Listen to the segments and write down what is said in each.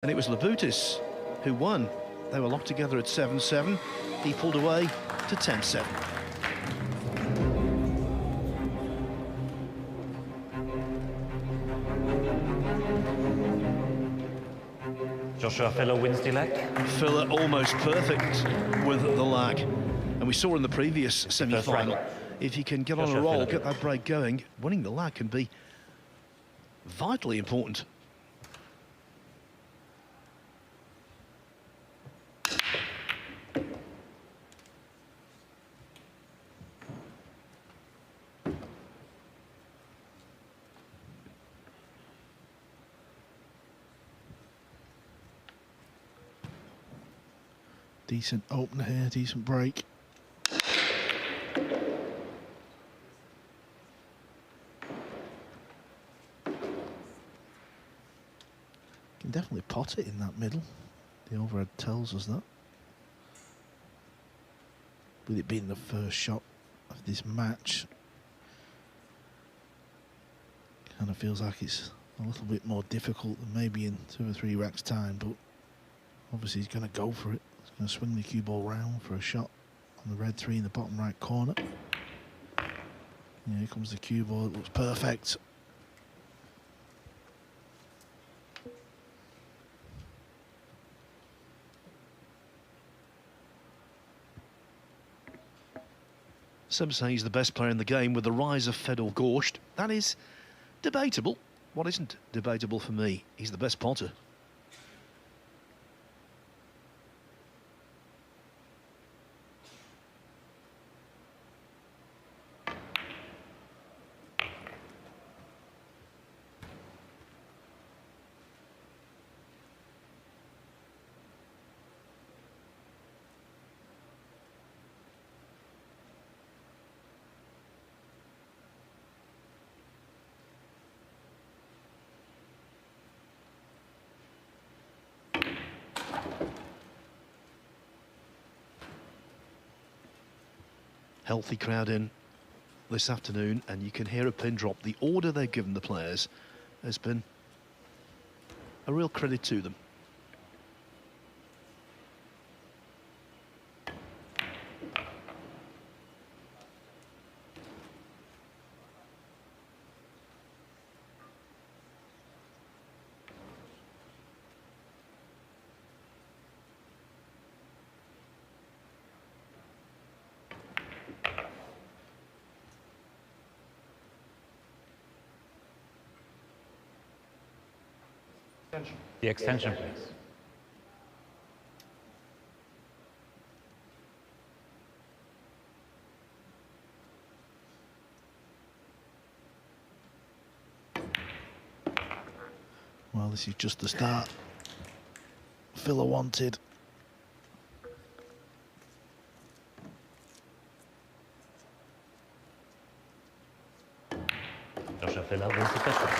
And it was Labubu who won. They were locked together at 7-7. He pulled away to 10-7. Joshua Filler wins the leg. Filler almost perfect with the lag. And we saw in the previous semi-final, if you can get on a roll, get that break going, winning the lag can be vitally important. Decent opener here, decent break. Can definitely pot it in that middle. The overhead tells us that. With it being the first shot of this match, kind of feels like it's a little bit more difficult than maybe in 2 or 3 racks time, but obviously he's going to go for it. He's going to swing the cue ball round for a shot on the red 3 in the bottom right corner. Yeah, here comes the cue ball, it looks perfect. Some say he's the best player in the game with the rise of Fedor Gorsht. That is debatable. What isn't debatable for me? He's the best potter. Healthy crowd in this afternoon, and you can hear a pin drop. The order they've given the players has been a real credit to them. The extension, please. Well, this is just the start. Filler wanted. Joshua Filler wins the first round.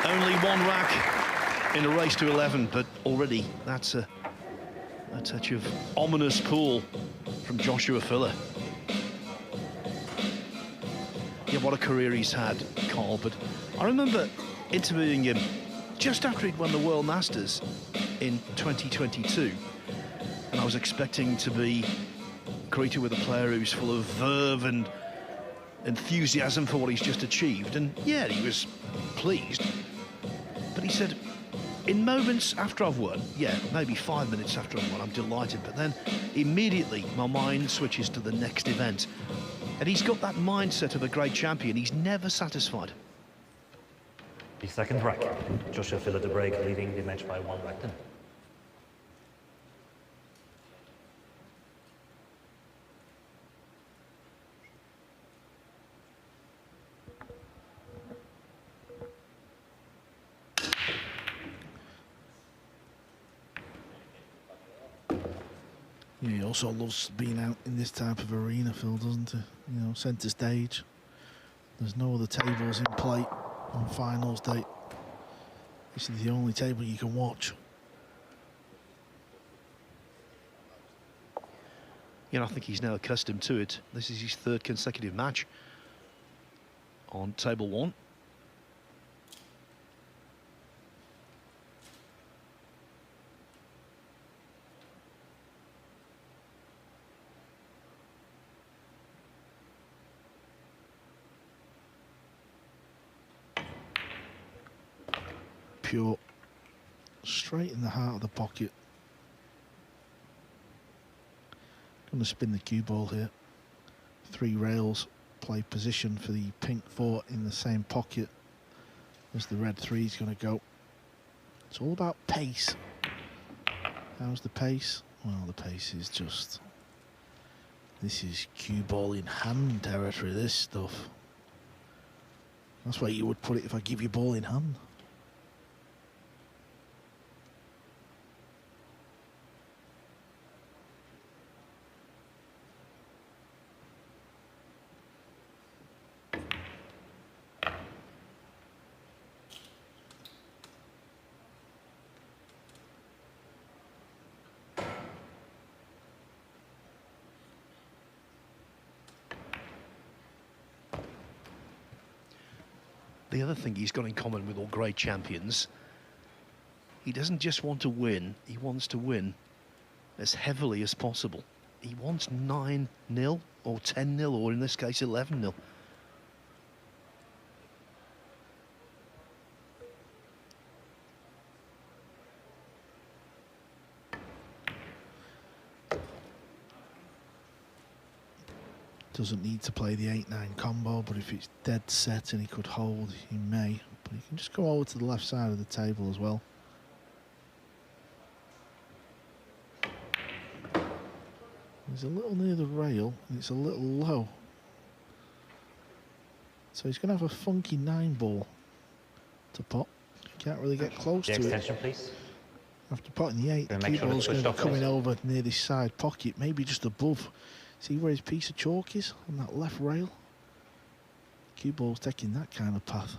Only one rack in a race to 11, but already that's a touch of ominous pull from Joshua Filler. Yeah, what a career he's had, Carl, but I remember interviewing him just after he'd won the World Masters in 2022, and I was expecting to be greeted with a player who's full of verve and enthusiasm for what he's just achieved, and yeah, he was pleased. But he said, in moments after I've won, yeah, maybe 5 minutes after I've won, I'm delighted, but then immediately my mind switches to the next event. And he's got that mindset of a great champion. He's never satisfied. The second rack. Joshua Filler to break, leading the match by 1 rack. Yeah, he also loves being out in this type of arena, Phil, doesn't he? You know, centre stage. There's no other tables in play on finals day. This is the only table you can watch. You know, I think he's now accustomed to it. This is his 3rd consecutive match on table 1. pure. Straight in the heart of the pocket. Going to spin the cue ball here. 3 rails play position for the pink 4 in the same pocket as the red 3 is going to go. It's all about pace. How's the pace? Well, the pace is just... This is cue ball in hand territory, this stuff. That's where you would put it if I give you ball in hand. The other thing he's got in common with all great champions, he doesn't just want to win, he wants to win as heavily as possible. He wants 9-0 or 10-0 or in this case 11-0. Doesn't need to play the 8-9 combo, but if it's dead set and he could hold, he may. But he can just go over to the left side of the table as well. He's a little near the rail, and it's a little low. So he's going to have a funky 9 ball to pot. He can't really get close to extension, it. please. After potting the 8, the cue sure ball's going to be coming please. over near this side pocket, maybe just above. See where his piece of chalk is on that left rail? Cue ball's taking that kind of path.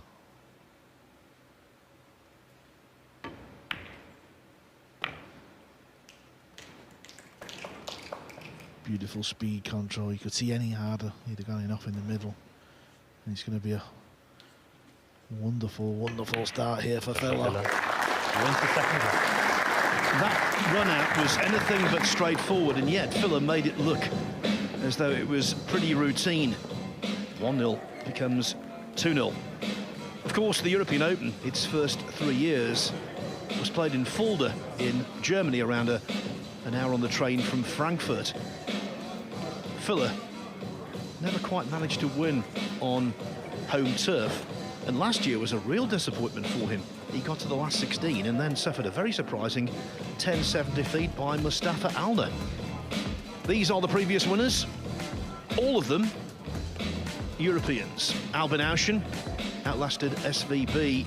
Beautiful speed control. You could see any harder, he'd have gone enough in the middle. And it's going to be a wonderful, wonderful start here for Filler. Wins the second round. That run out was anything but straightforward, and yet Filler made it look as though it was pretty routine. 1-0 becomes 2-0. Of course, the European Open, its first 3 years, was played in Fulda in Germany, around an hour on the train from Frankfurt. Filler never quite managed to win on home turf, and last year was a real disappointment for him. He got to the last 16 and then suffered a very surprising 10-7 defeat by Mustafa Alner. These are the previous winners, all of them Europeans. Albin Auschen outlasted SVB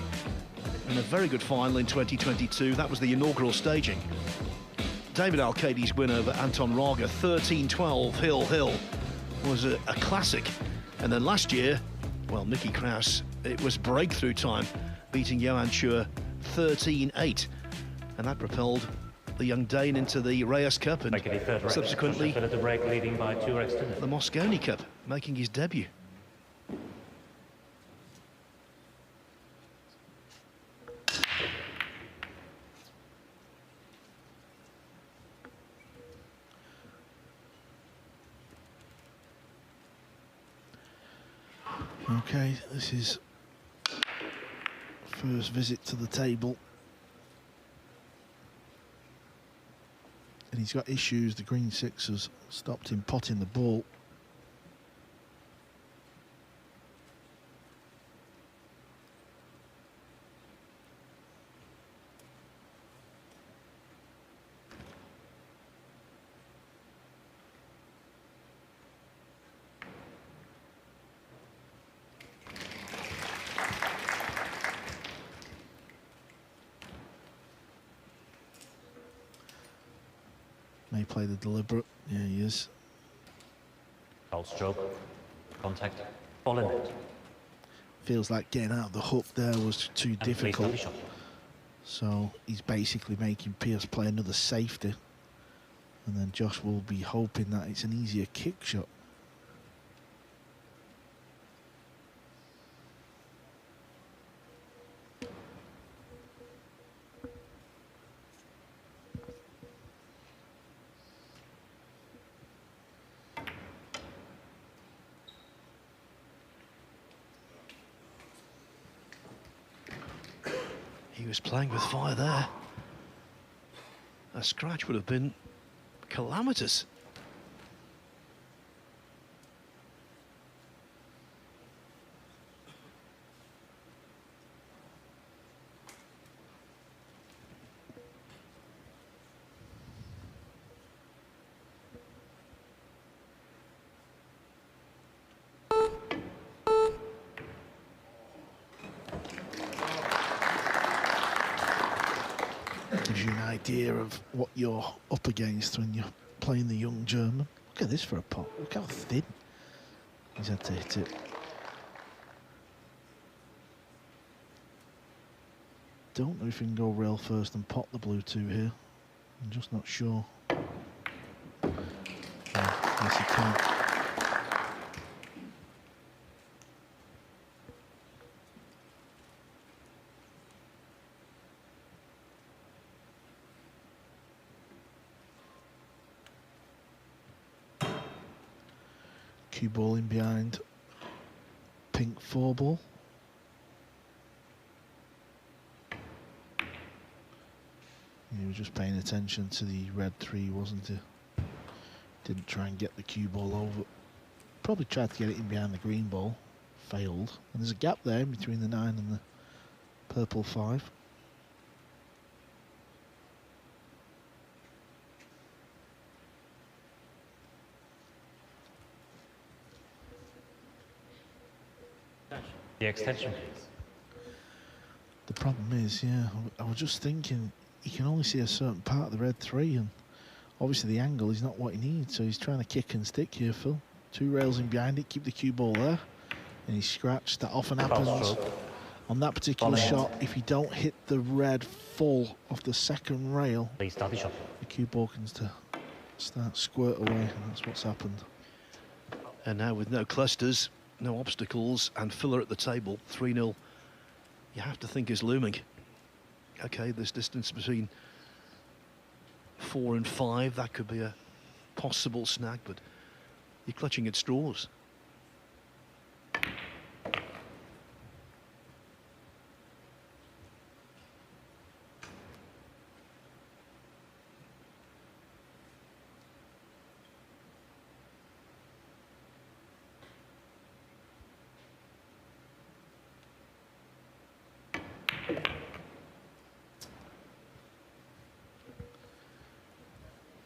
in a very good final in 2022. That was the inaugural staging. David Alcadi's win over Anton Raga, 13-12, Hill, was a classic. And then last year, well, Mickey Kraus, it was breakthrough time, beating Johan Schur 13-8. And that propelled the young Dane into the Reyes Cup and subsequently the break, leading by 2 racks to nil. the Mosconi Cup, making his debut. Okay, this is first visit to the table. And he's got issues. The green 6 has stopped him potting the ball. May play the deliberate. Yeah, he is. Foul stroke, contact, ball in it. Feels like getting out of the hook there was too difficult. Shot. So he's basically making Pierce play another safety. And then Josh will be hoping that it's an easier kick shot. He was playing with fire there. A scratch would have been calamitous. Gives you an idea of what you're up against when you're playing the young German. Look at this for a pot. Look how thin he's had to hit it. Don't know if he can go rail first and pot the blue 2 here. I'm just not sure. Yes, he can. Cue ball in behind pink 4 ball. He was just paying attention to the red 3, wasn't he? Didn't try and get the cue ball over. Probably tried to get it in behind the green ball. Failed. And there's a gap there in between the 9 and the purple 5. The extension, please. The problem is, yeah, I was just thinking, you can only see a certain part of the red 3, and obviously the angle is not what he needs, so he's trying to kick and stick here, Phil. 2 rails in behind it, keep the cue ball there, and he's scratched. That often happens on that particular shot. If you don't hit the red full of the second rail, Please start the shot. the cue ball can start squirt away, and that's what's happened. And now with no clusters, no obstacles, and filler at the table, 3-0, you have to think is looming. Okay, this distance between 4 and 5, that could be a possible snag, but you're clutching at straws.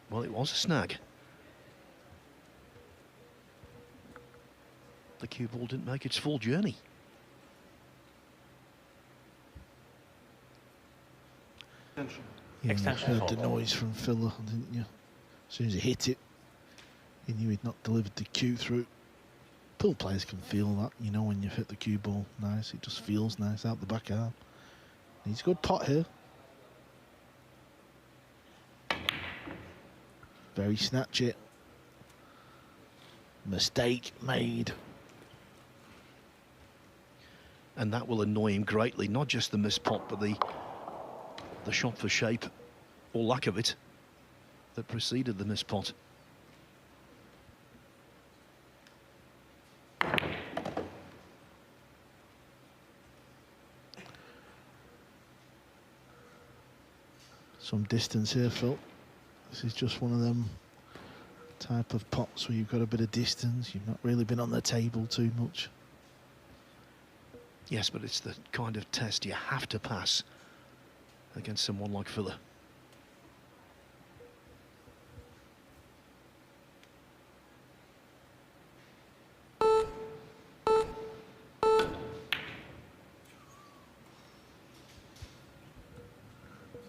Well, it was a snag. The cue ball didn't make its full journey. Yeah, you Extension heard the fault. noise from Filler, didn't you? As soon as he hit it, he knew he'd not delivered the cue through. Pool players can feel that, you know, when you've hit the cue ball nice. It just feels nice out the back arm. He's a good pot here. Very snatch it. Mistake made. And that will annoy him greatly, not just the missed pot, but the shot for shape, or lack of it, that preceded the missed pot. Some distance here, Phil. This is just one of them type of pots where you've got a bit of distance. You've not really been on the table too much. Yes, but it's the kind of test you have to pass against someone like Filler.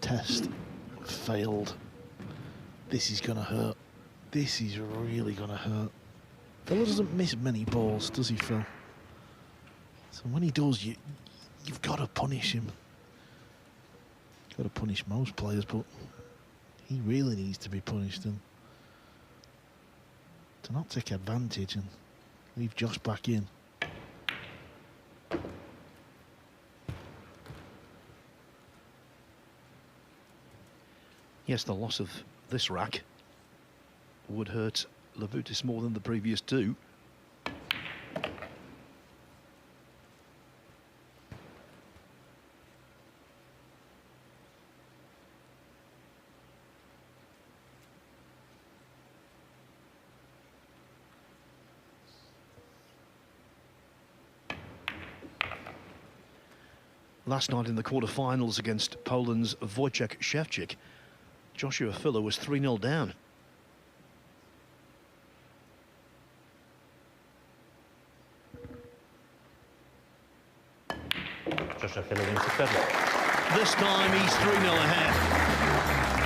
Test failed. This is gonna hurt. This is really gonna hurt. Filler doesn't miss many balls, does he, Phil? So when he does, you've got to punish him. Got to punish most players, but he really needs to be punished, and to not take advantage and leave Josh back in. Yes, the loss of this rack would hurt Labubu more than the previous 2. last night in the quarter-finals against Poland's Wojciech Szewczyk, Joshua Filler was 3-0 down. Joshua Filler wins the third leg. This time he's 3-0 ahead.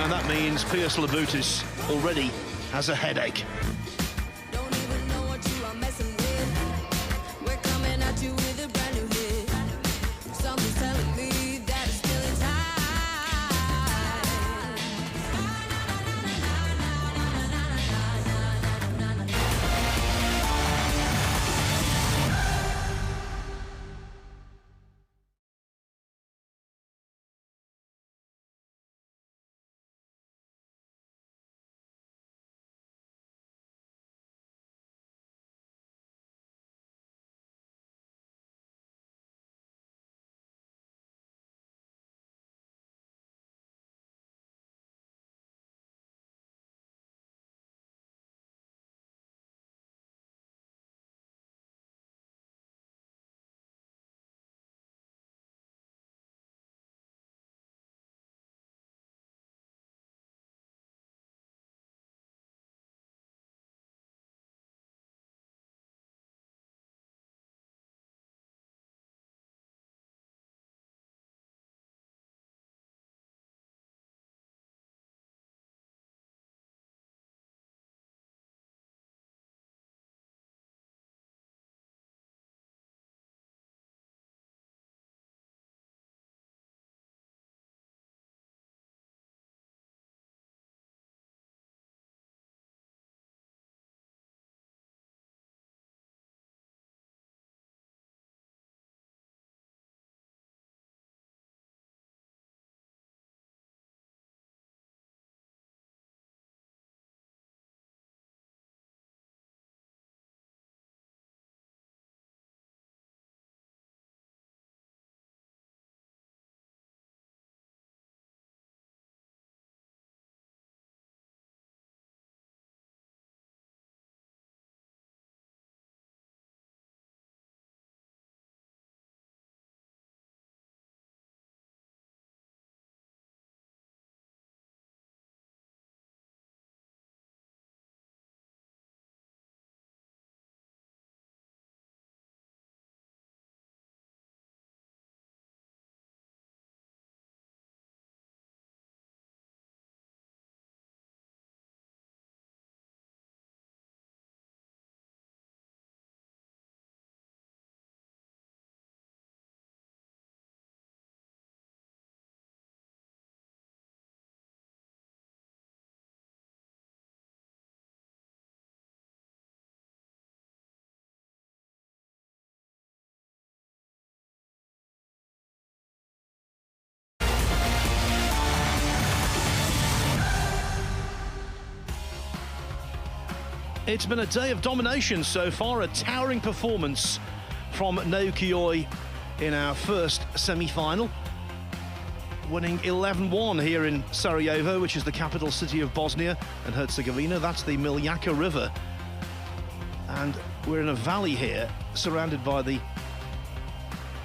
And that means Pijus Labubu already has a headache. Don't even know what you are messing with. We're coming at you with a brand new hit. Something's telling me that it's still in time. It's been a day of domination so far, a towering performance from Naoki in our first semi-final, winning 11-1 here in Sarajevo, which is the capital city of Bosnia and Herzegovina. That's the Miljacka River, and we're in a valley here surrounded by the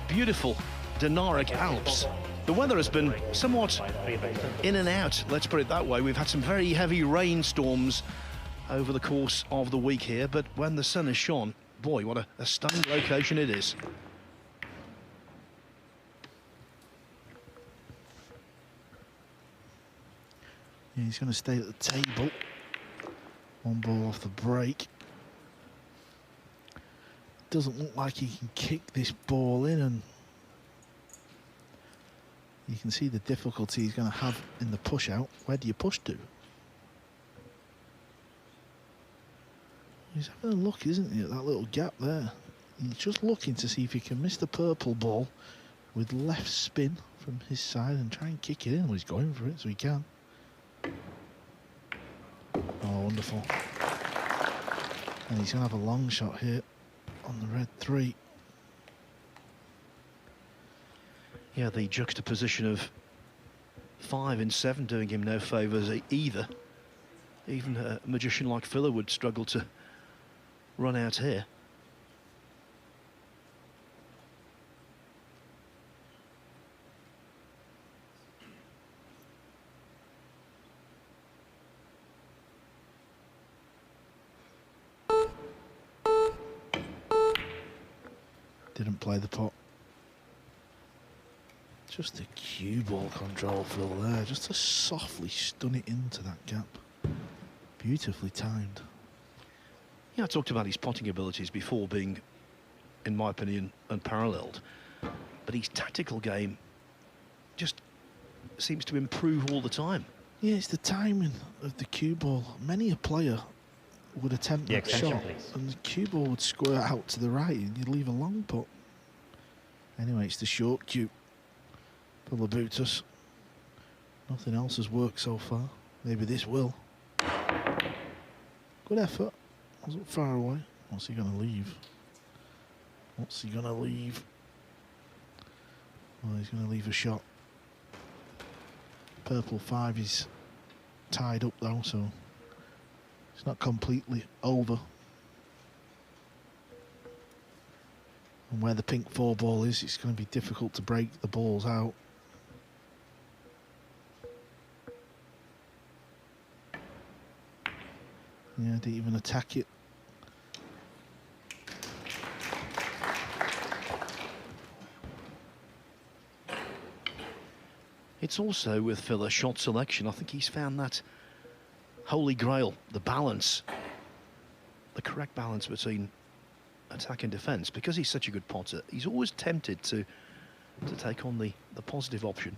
beautiful Dinaric Alps. The weather has been somewhat in and out, let's put it that way. We've had some very heavy rainstorms over the course of the week here, but when the sun has shone, boy, what a stunning location it is. Yeah, he's going to stay at the table. One ball off the break. Doesn't look like he can kick this ball in, and you can see the difficulty he's going to have in the push out. Where do you push to? He's having a look, isn't he, at that little gap there. He's just looking to see if he can miss the purple ball with left spin from his side and try and kick it in. Well, he's going for it, so he can. Oh, wonderful. And he's going to have a long shot here on the red 3. Yeah, the juxtaposition of 5 and 7 doing him no favours either. Even a magician like Filler would struggle to run out here. Didn't play the pot. Just the cue ball control, Phil, there. Just to softly stun it into that gap. Beautifully timed. Yeah, I talked about his potting abilities before being, in my opinion, unparalleled. But his tactical game just seems to improve all the time. Yeah, it's the timing of the cue ball. Many a player would attempt that shot, please. and the cue ball would square out to the right, and you'd leave a long putt. Anyway, it's the short cue for Labubu. Nothing else has worked so far. Maybe this will. Good effort. Wasn't far away. What's he going to leave? What's he going to leave? Well, he's going to leave a shot. Purple 5 is tied up though, so it's not completely over. And where the pink 4 ball is, it's going to be difficult to break the balls out. Yeah, didn't even attack it. It's also with Phil a shot selection. I think he's found that holy grail, the balance, the correct balance between attack and defence. Because he's such a good potter, he's always tempted to take on the positive option,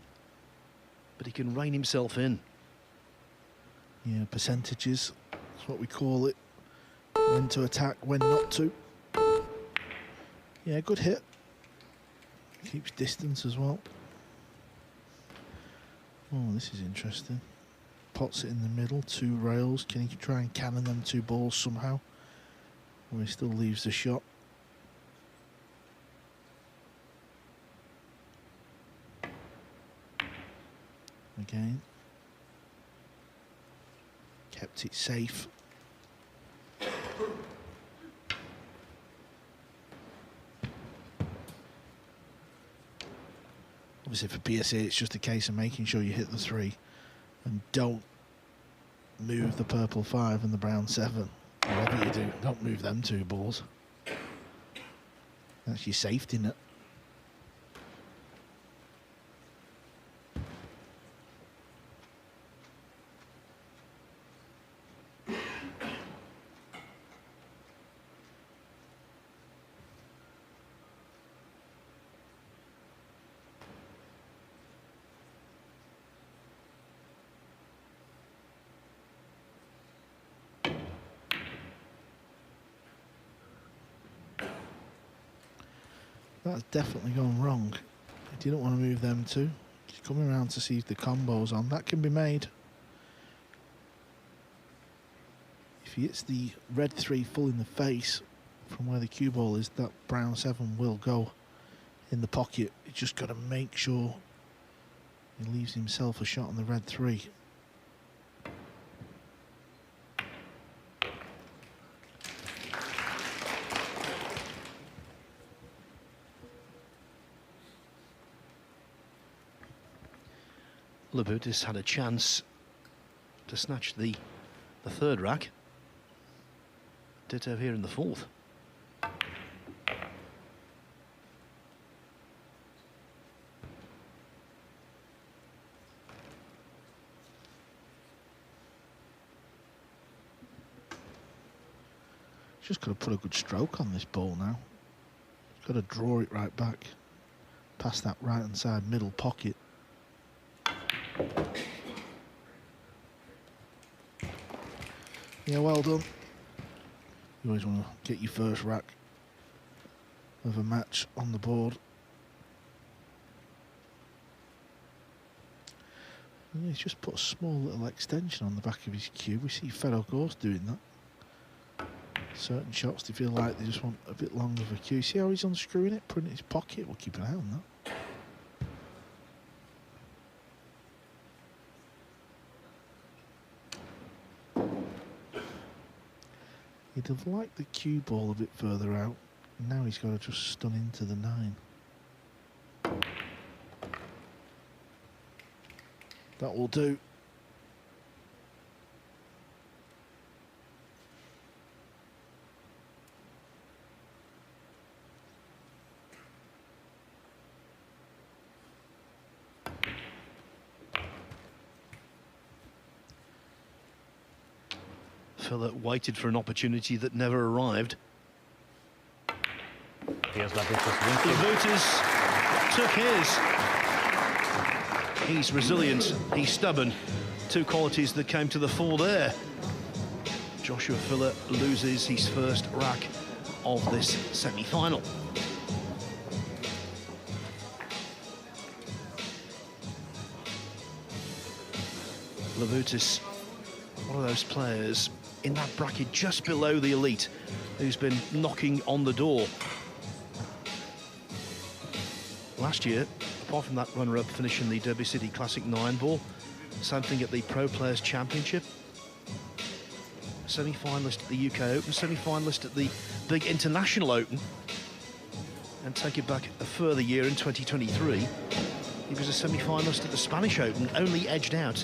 but he can rein himself in. Yeah, percentages, that's what we call it. When to attack, when not to. Yeah, good hit. Keeps distance as well. Oh, this is interesting. Pots it in the middle, 2 rails. Can he try and cannon them 2 balls somehow? Or he still leaves the shot. Again. Kept it safe. Obviously for PSA it's just a case of making sure you hit the 3 and don't move the purple 5 and the brown 7. Whatever you do, don't move them 2 balls. That's your safety net. That's definitely gone wrong. He didn't want to move them 2. He's coming around to see if the combo's on. That can be made. If he hits the red 3 full in the face from where the cue ball is, that brown 7 will go in the pocket. He's just got to make sure he leaves himself a shot on the red 3. Labubu's had a chance to snatch the 3rd rack. Ditto here in the 4th. Just got to put a good stroke on this ball now. Got to draw it right back past that right hand side middle pocket. Yeah, well done. You always want to get your first rack of a match on the board. And he's just put a small little extension on the back of his cue. We see Ferro Gorse doing that. Certain shots, they feel like they just want a bit longer of a cue. See how he's unscrewing it, putting it in his pocket? We'll keep an eye on that. He'd have liked the cue ball a bit further out. Now he's got to just stun into the 9. That will do. Filler waited for an opportunity that never arrived. Here's Labubu's Labubu's took his. He's resilient, he's stubborn. Two qualities that came to the fore there. Joshua Filler loses his first rack of this semi-final. Labubu, one of those players in that bracket just below the elite, who's been knocking on the door. Last year, apart from that runner-up finishing the Derby City Classic 9 ball, same thing at the Pro Players Championship, semi-finalist at the UK Open, semi-finalist at the Big International Open, and take it back a further year in 2023, he was a semi-finalist at the Spanish Open, only edged out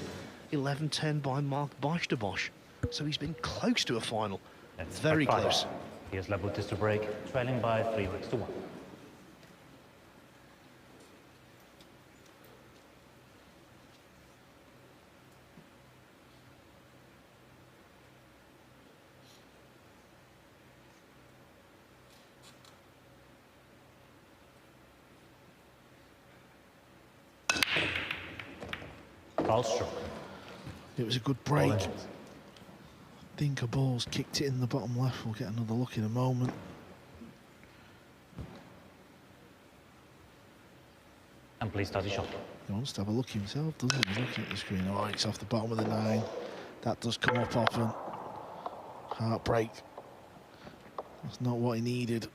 11-10 by Mark Bosch. So he's been close to a final. That's very close. Here's Labubu to break, trailing by 3 racks to 1. Stroke. It was a good break. I think a ball's kicked it in the bottom left. We'll get another look in a moment. And please start the shot. He wants to have a look himself, doesn't he? He's looking at the screen. Oh, it's off the bottom of the 9. That does come up often. Heartbreak. That's not what he needed.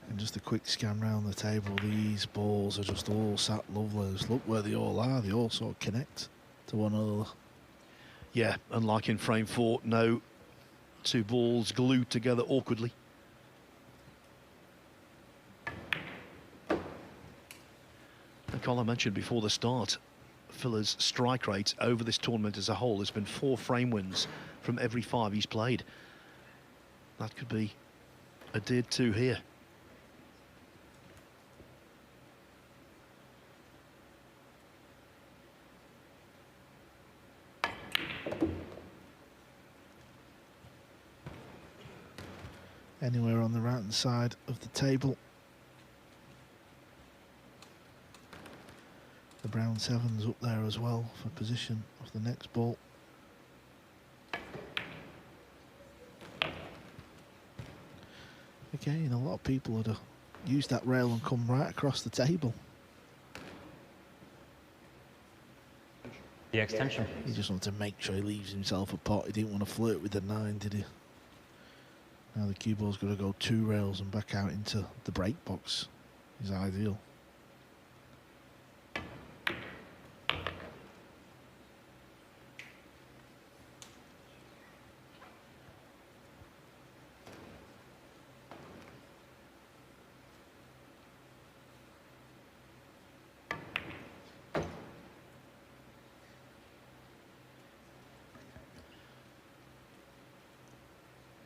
And just a quick scan round the table. These balls are just all sat lovely. Just look where they all are. They all sort of connect to one another. Yeah, unlike in frame 4, no two balls glued together awkwardly. And Colin mentioned before the start, Filler's strike rate over this tournament as a whole has been 4 frame wins from every 5 he's played. That could be adhered to here. Anywhere on the right-hand side of the table. The brown 7's up there as well for position of the next ball. Again, a lot of people would have used that rail and come right across the table. The extension. He just wanted to make sure he leaves himself a pot. He didn't want to flirt with the 9, did he? Now the cue ball's got to go 2 rails and back out into the break box. Is ideal.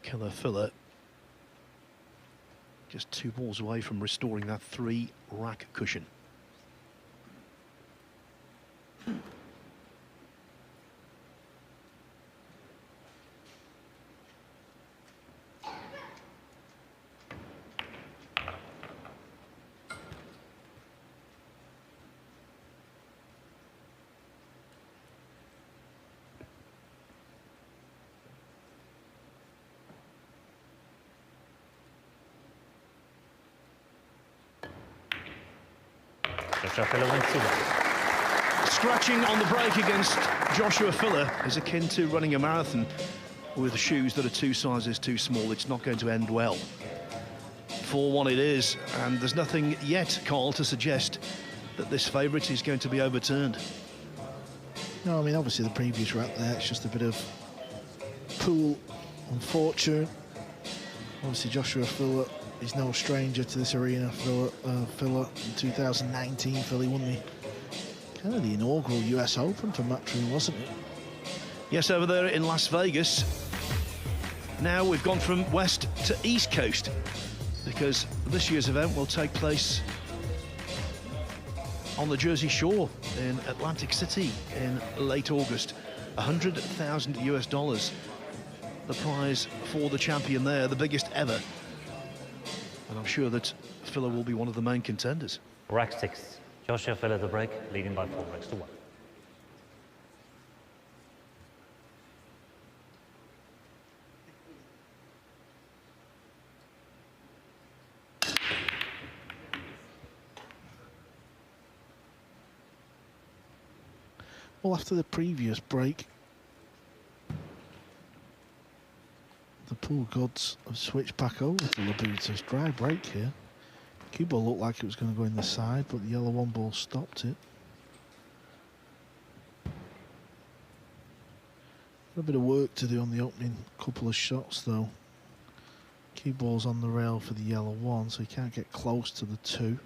Killer Filler just 2 balls away from restoring that 3 rack cushion. Scratching on the break against Joshua Filler is akin to running a marathon with shoes that are 2 sizes too small. It's not going to end well. 4-1 it is, and there's nothing yet, Carl, to suggest that this favourite is going to be overturned. No, I mean, obviously the previous rack there, it's just a bit of pool and fortune. Obviously Joshua Filler is no stranger to this arena. Filler in 2019, Philly won the kind of the inaugural US Open for Matchroom, wasn't it? Yes, over there in Las Vegas. Now we've gone from west to east coast, because this year's event will take place on the Jersey Shore in Atlantic City in late August. $100,000 the prize for the champion there, the biggest ever. And I'm sure that Filler will be one of the main contenders. Rack 6, Joshua Filler at the break, leading by 4 racks to 1. Well, after the previous break, the pool gods have switched back over to Labubu's dry break here. Cue ball looked like it was going to go in the side, but the yellow one ball stopped it. A bit of work to do on the opening couple of shots though. Cue ball's on the rail for the yellow one, so he can't get close to the 2.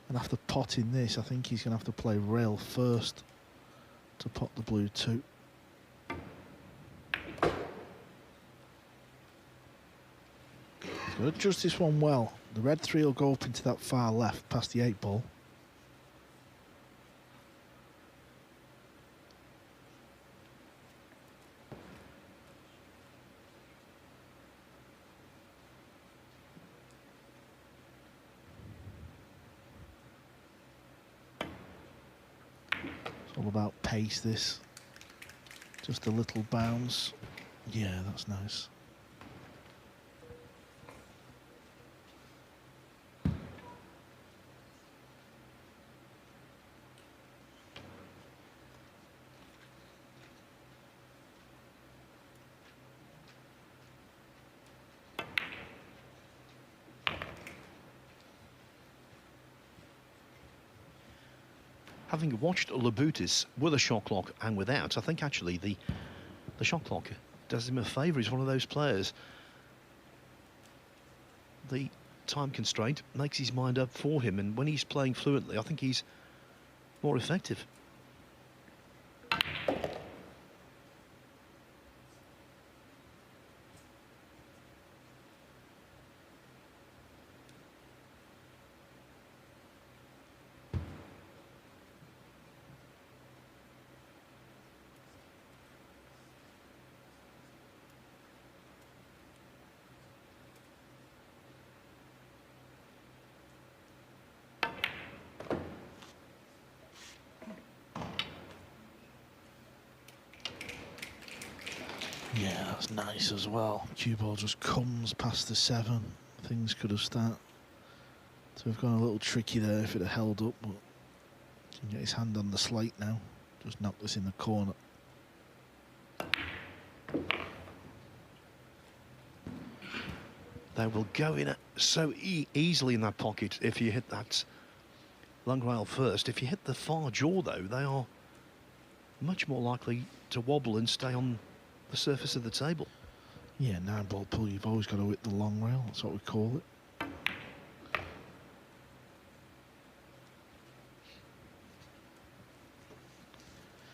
And after potting this, I think he's going to have to play rail first to pot the blue 2. He's got to adjust this one well. The red 3 will go up into that far left past the 8 ball. All about pace, this. Just a little bounce. Yeah, that's nice. Having watched Labubu with a shot clock and without, I think actually the shot clock does him a favour. He's one of those players. The time constraint makes his mind up for him, and when he's playing fluently, I think he's more effective. Yeah, that's nice as well. Cue ball just comes past the 7. Things could have started to have gone a little tricky there if it had held up, but he can get his hand on the slate now. Just knock this in the corner. They will go in so easily in that pocket if you hit that long rail first. If you hit the far jaw, though, they are much more likely to wobble and stay on the surface of the table. Yeah, 9-ball pull, you've always got to hit the long rail. That's what we call it.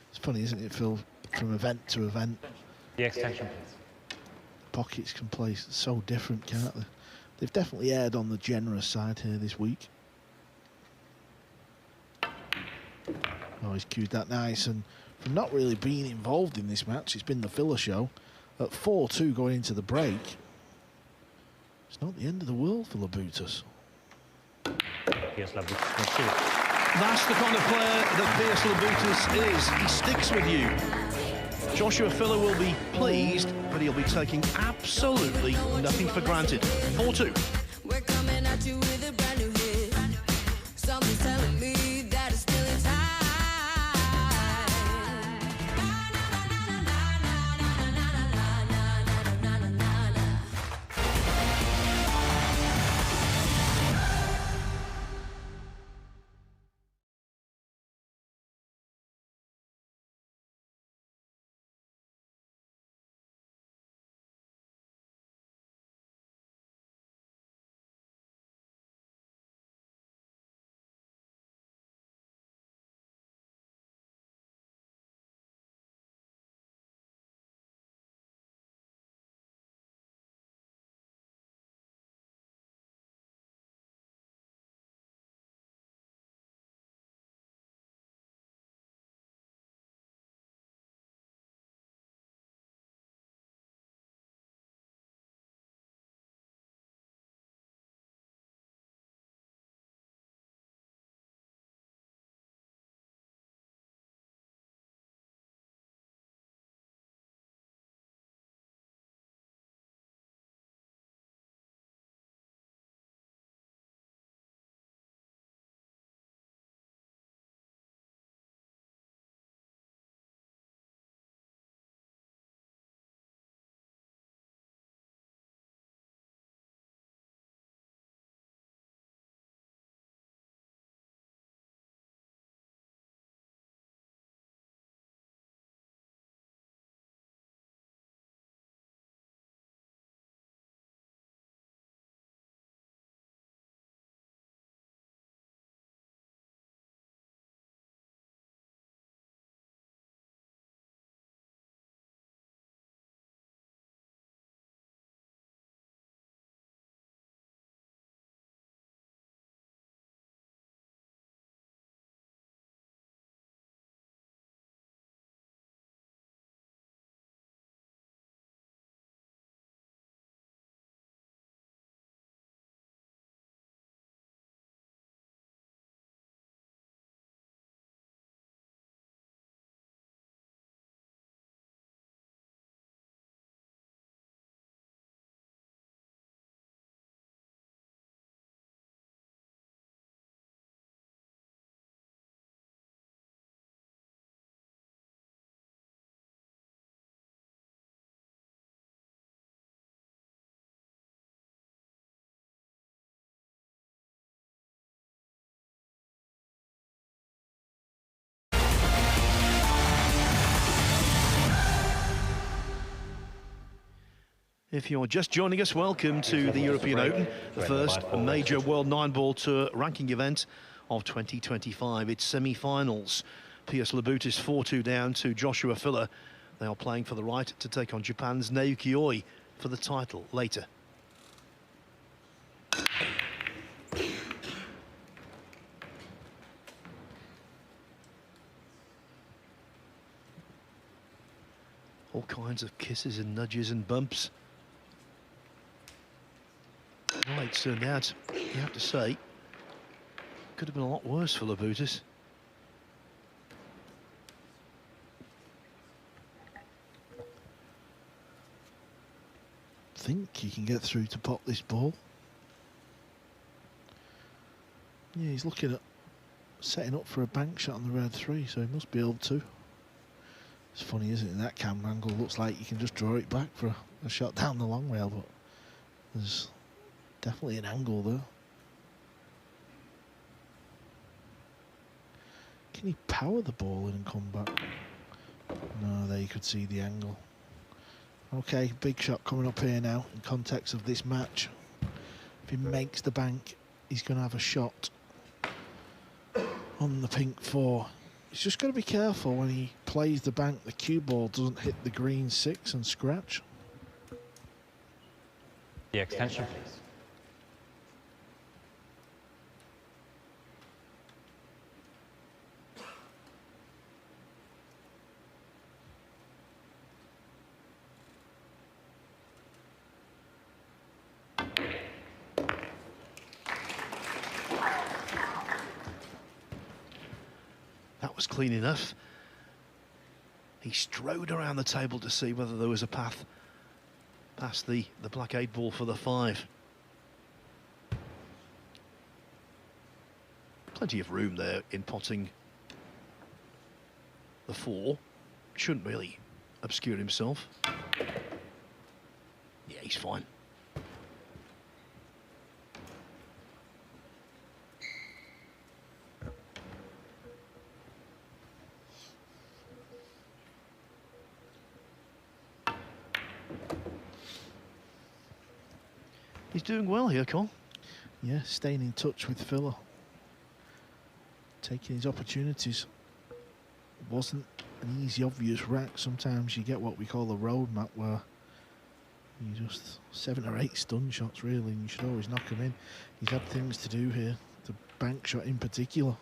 It's funny, isn't it, Phil? From event to event, The extension, please. pockets can play so different, can't they? They've definitely erred on the generous side here this week. Oh, he's cued that nice, and from not really being involved in this match, it's been the filler show. At 4-2 going into the break, it's not the end of the world for Labubu. Here's Labubu. That's the kind of player that Pijus Labubu is. He sticks with you. Joshua Filler will be pleased, but he'll be taking absolutely nothing for granted. 4-2. We're coming at you with a brand new hit. Something's telling me If you're just joining us, welcome to the European Open, the first major World 9-Ball Tour ranking event of 2025. It's semi-finals. Pijus Labubu's 4-2 down to Joshua Filler. They are playing for the right to take on Japan's Naoki Oi for the title later. All kinds of kisses and nudges and bumps. Well, it turned out, you have to say, could have been a lot worse for Labubu. Think he can get through to pop this ball. Yeah, he's looking at setting up for a bank shot on the red 3, so he must be able to. It's funny, isn't it? In that camera angle, looks like you can just draw it back for a shot down the long rail, but there's definitely an angle there. Can he power the ball in and come back? No, there you could see the angle. Okay, big shot coming up here now in context of this match. If he makes the bank, he's going to have a shot on the pink 4. He's just got to be careful when he plays the bank, the cue ball doesn't hit the green 6 and scratch. The extension, please. That was clean enough. He strode around the table to see whether there was a path past the black 8 ball for the 5. Plenty of room there in potting the 4. Shouldn't really obscure himself. Yeah, he's fine. He's doing well here, Cole. Yeah, staying in touch with Filler. Taking his opportunities. It wasn't an easy, obvious rack. Sometimes you get what we call a road map where you just 7 or 8 stun shots, really, and you should always knock them in. He's had things to do here, the bank shot in particular.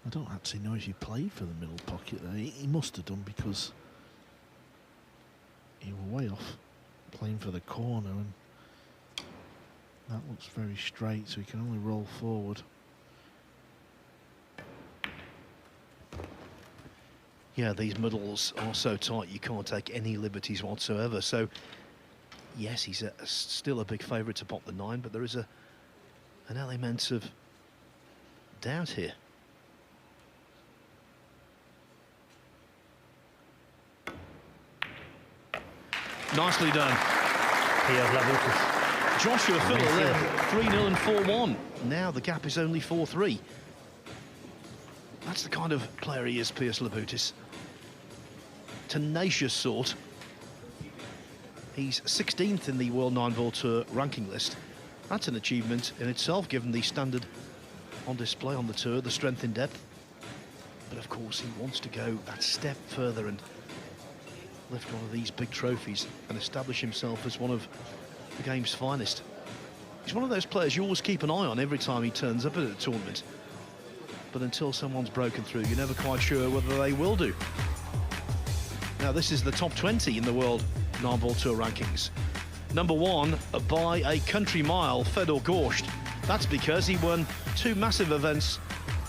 I don't actually know if he played for the middle pocket there. He must have done, because he was way off playing for the corner, and that looks very straight, so he can only roll forward. Yeah, these middles are so tight you can't take any liberties whatsoever. So, yes, he's still a big favourite to pop the 9, but there is an element of doubt here. Nicely done. Joshua Filler led 3-0 and 4-1. Now the gap is only 4-3. That's the kind of player he is, Pijus Labubu. Tenacious sort. He's 16th in the World 9-Ball Tour ranking list. That's an achievement in itself, given the standard on display on the tour, the strength in depth. But of course, he wants to go that step further and lift one of these big trophies and establish himself as one of the game's finest. He's one of those players you always keep an eye on every time he turns up at a tournament. But until someone's broken through, you're never quite sure whether they will do. Now, this is the top 20 in the World 9-Ball Tour rankings. Number 1, by a country mile, Fedor Gorsht. That's because he won 2 massive events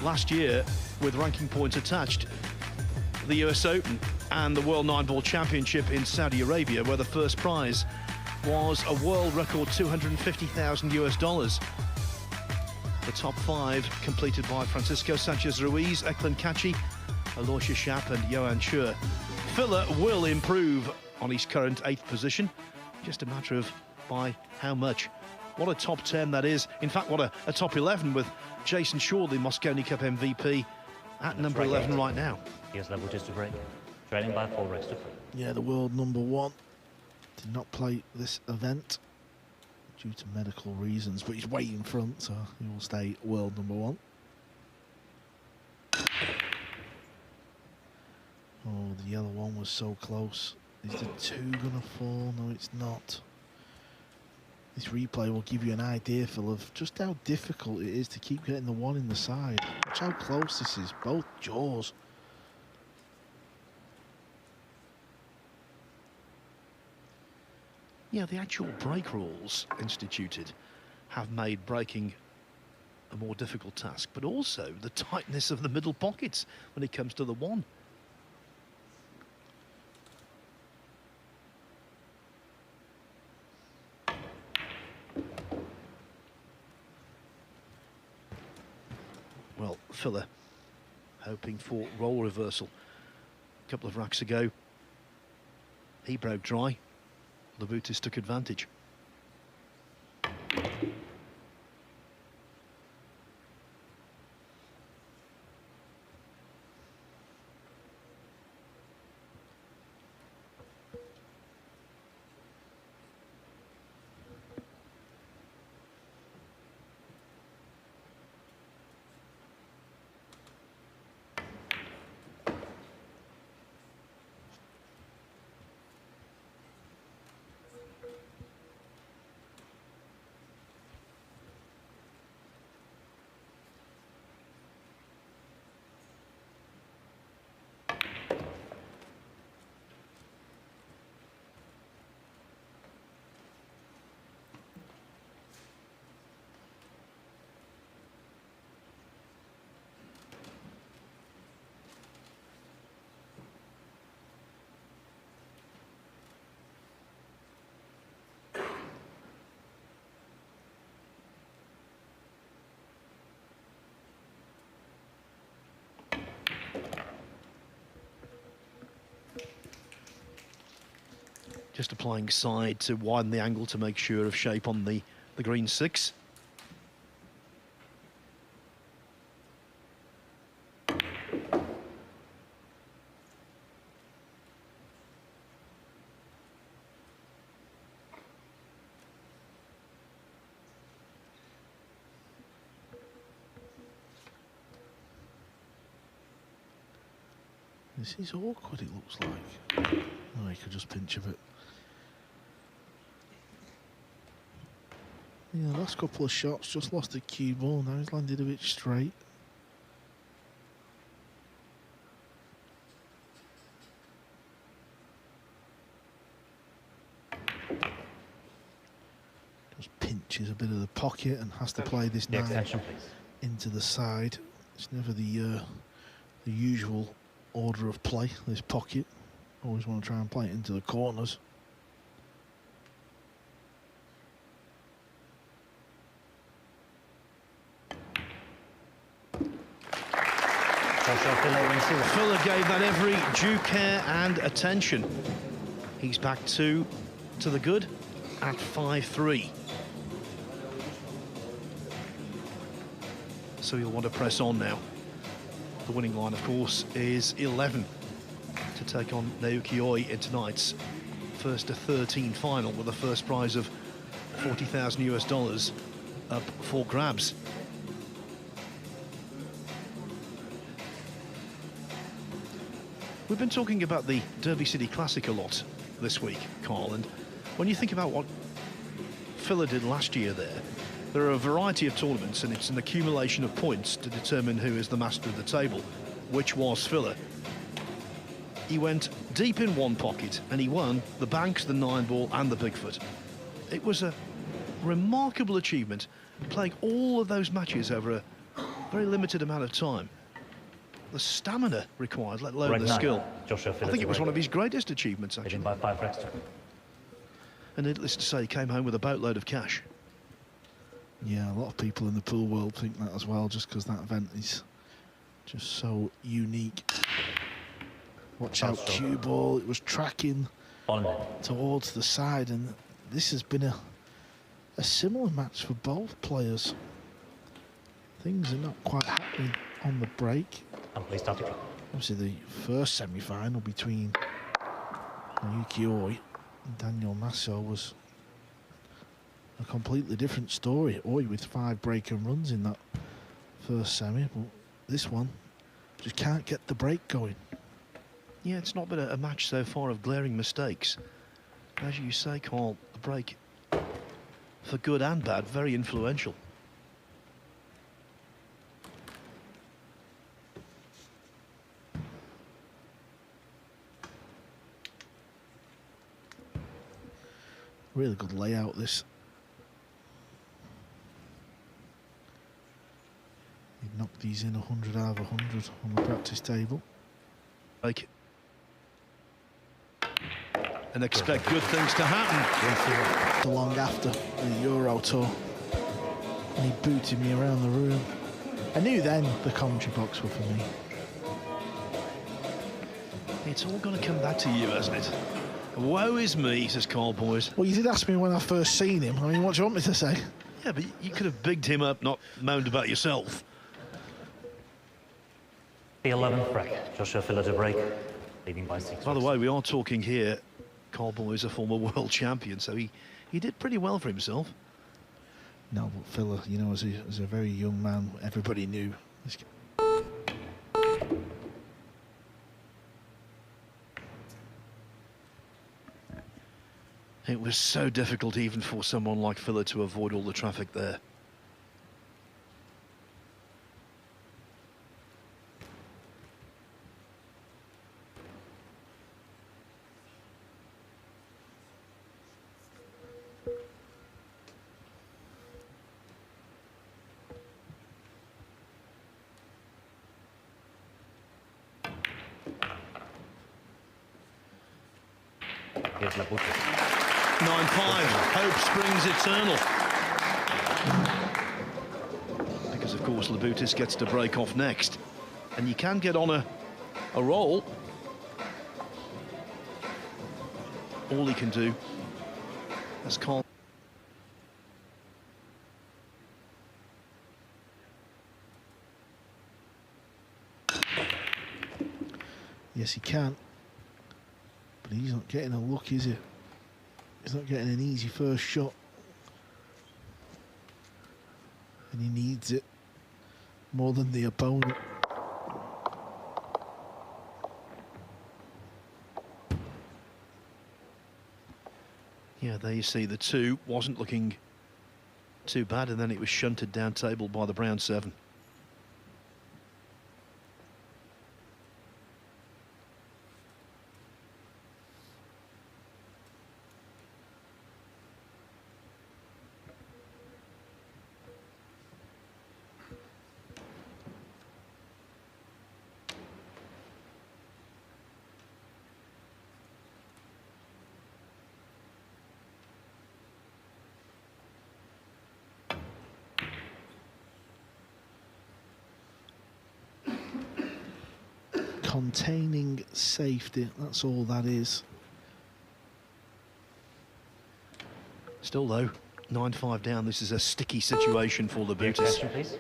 last year with ranking points attached. The US Open and the World 9-Ball Championship in Saudi Arabia, where the first prize was a world record $250,000. The top 5 completed by Francisco Sanchez Ruiz, Eklund Kachi, Aloysia Schaap and Johan Schur. Filler will improve on his current 8th position, just a matter of by how much. What a top 10 that is. In fact, what a top 11 with Jason Shaw, the Mosconi Cup MVP, at number 11 right now. Here's Labubu to break, trailing by 4 breaks to 3. Yeah, the world number 1 did not play this event due to medical reasons, but he's way in front, so he will stay world number 1. Oh, the yellow one was so close. Is the 2 gonna fall? No, it's not. This replay will give you an idea, Phil, of just how difficult it is to keep getting the 1 in the side. Watch how close this is, both jaws. Yeah, the actual break rules instituted have made breaking a more difficult task, but also the tightness of the middle pockets when it comes to the 1. Well, Filler hoping for roll reversal. A couple of racks ago, he broke dry. Labubu took advantage. Just applying side to widen the angle to make sure of shape on the green 6. This is awkward, it looks like. Oh, he could just pinch a bit. Yeah, last couple of shots just lost the cue ball. Now he's landed a bit straight. Just pinches a bit of the pocket and has to play this 9 into the side. It's never the usual order of play, this pocket. Always want to try and play it into the corners. Filler gave that every due care and attention. He's back to the good at 5-3. So he'll want to press on now. The winning line, of course, is 11 to take on Naoki Oi in tonight's 1st to 13 final, with a first prize of $40,000 up for grabs. We've been talking about the Derby City Classic a lot this week, Carl, and when you think about what Filler did last year there are a variety of tournaments, and it's an accumulation of points to determine who is the master of the table, which was Filler. He went deep in one pocket and he won the Banks, the 9-ball and the Bigfoot. It was a remarkable achievement, playing all of those matches over a very limited amount of time. the stamina required, let alone Break the 9. skill. Joshua I think it was Phillips one of his greatest achievements, leading actually. by 5 racks to. And needless to say, he came home with a boatload of cash. Yeah, a lot of people in the pool world think that as well, just because that event is just so unique. Watch out, cue ball. It was tracking towards the side, and this has been a similar match for both players. Things are not quite happening on the break. And please start to clock. Obviously, the first semi-final between Yuki Oi and Daniel Masso was a completely different story. Oi with 5 break and runs in that first semi, but this one just can't get the break going. Yeah, it's not been a match so far of glaring mistakes. As you say, Carl, the break, for good and bad, very influential. Really good layout, this. He knocked these in 100 out of 100 on the practice table. Like, and expect good things to happen. So long after the Euro Tour, and he booted me around the room. I knew then the commentary box were for me. It's all going to come back to you, hasn't it? Woe is me, says Carl Boys. Well, you did ask me when I first seen him. I mean, what do you want me to say? Yeah, but you could have bigged him up, not moaned about yourself. The 11th rack, Joshua Phillips break, leading by 6 By the racks. way, we are talking here, Carl Boys, a former world champion, so he did pretty well for himself. No, but Phil, you know, as a very young man, everybody knew this. It was so difficult even for someone like Filler to avoid all the traffic there. Here's Labubu. 9-5, hope springs eternal. Because, of course, Labutis gets to break off next. And you can get on a roll. All he can do, as Carl... Yes, he can. But he's not getting a look, is he? He's not getting an easy first shot. And he needs it more than the opponent. Yeah, there you see the 2 wasn't looking too bad, and then it was shunted down table by the brown 7. Containing safety, that's all that is. Still, though, 9-5 down. This is a sticky situation for Your Labutis. attention, please.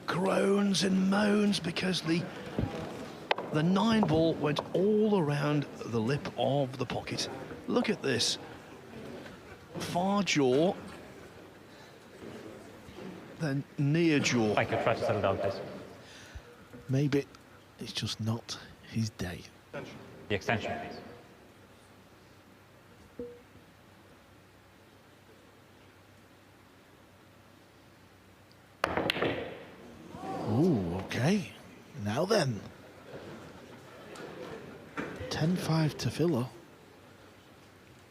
Groans and moans because the 9 ball went all around the lip of the pocket. Look at this. Far jaw, then near jaw. Thank you. Try to settle down, please. Maybe it's just not his day. The extension, please. Ooh. then. 10-5 to Philo.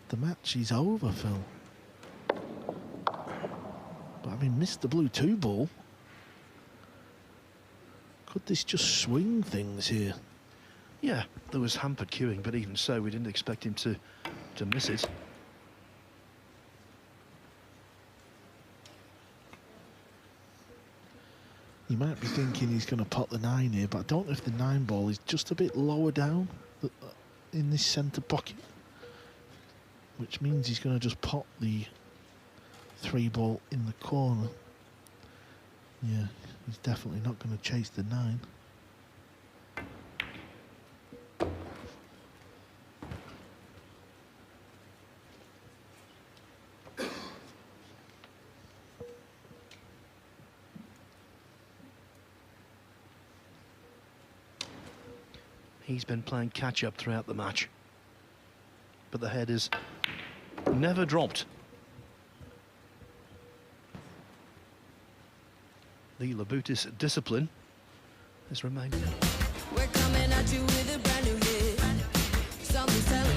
The match is over, Phil. But having missed the blue 2 ball, could this just swing things here? Yeah, there was hampered queuing, but even so, we didn't expect him to miss it. You might be thinking he's going to pot the 9 here, but I don't know if the 9 ball is just a bit lower down in this centre pocket, which means he's going to just pot the 3 ball in the corner. Yeah, he's definitely not going to chase the 9. He's been playing catch-up throughout the match, but the head is never dropped. The Labubu's discipline has remained. We're coming at you with a brand new hit. Something's telling